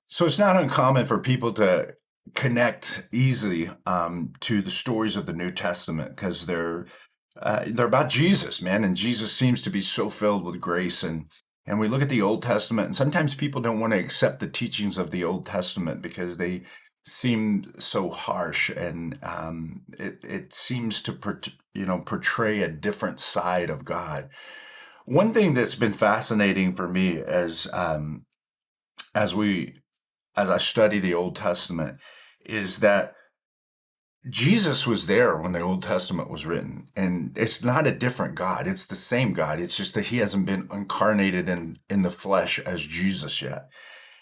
So it's not uncommon for people to connect easily to the stories of the New Testament because they're about Jesus, man, and Jesus seems to be so filled with grace. And we look at the Old Testament, and sometimes people don't want to accept the teachings of the Old Testament because they seem so harsh, and it seems to portray a different side of God. One thing that's been fascinating for me as we as I study the Old Testament is that Jesus was there when the Old Testament was written. And it's not a different God. It's the same God. It's just that he hasn't been incarnated in the flesh as Jesus yet.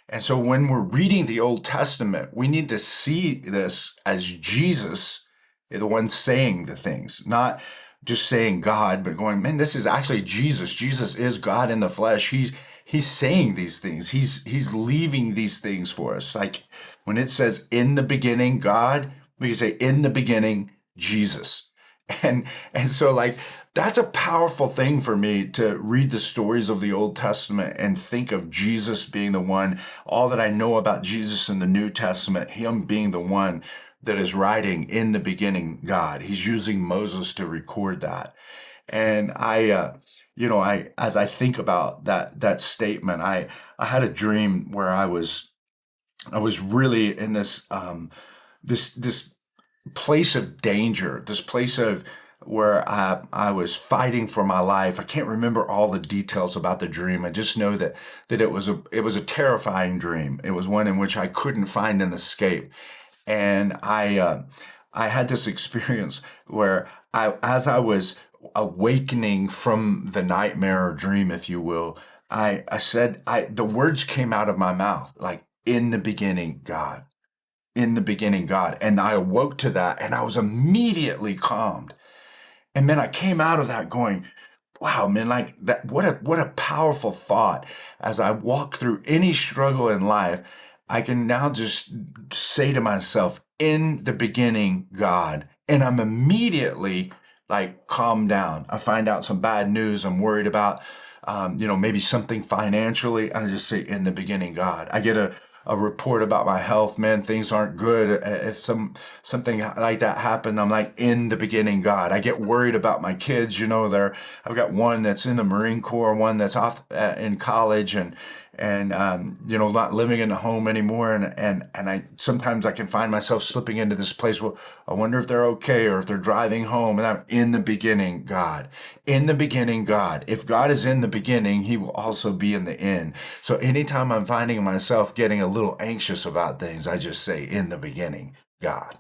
And so when we're reading the Old Testament, we need to see this as Jesus, the one saying the things, not just saying God, but going, man, this is actually Jesus. Jesus is God in the flesh. He's saying these things. He's leaving these things for us. Like when it says in the beginning, God, we can say in the beginning, Jesus. And so like that's a powerful thing for me to read the stories of the Old Testament and think of Jesus being the one, all that I know about Jesus in the New Testament, him being the one that is writing in the beginning God. He's using Moses to record that. And as I think about that statement, I had a dream where I was really in this place of danger, this place of where I was fighting for my life. I can't remember all the details about the dream. I just know that it was a terrifying dream. It was one in which I couldn't find an escape, and I had this experience where as I was awakening from the nightmare or dream, if you will, I said the words came out of my mouth like in the beginning, God, in the beginning, God. And I awoke to that and I was immediately calmed. And then I came out of that going, wow, man, like that, what a powerful thought. As I walk through any struggle in life, I can now just say to myself, in the beginning, God. And I'm immediately like calmed down. I find out some bad news I'm worried about, maybe something financially. I just say, in the beginning, God. I get a report about my health, man, things aren't good. If something like that happened, I'm like, in the beginning, God. I get worried about my kids. I've got one that's in the Marine Corps, one that's off in college, and not living in the home anymore. And I sometimes I can find myself slipping into this place where I wonder if they're okay or if they're driving home. And I'm in the beginning, God. In the beginning, God. If God is in the beginning, he will also be in the end. So anytime I'm finding myself getting a little anxious about things, I just say, in the beginning, God.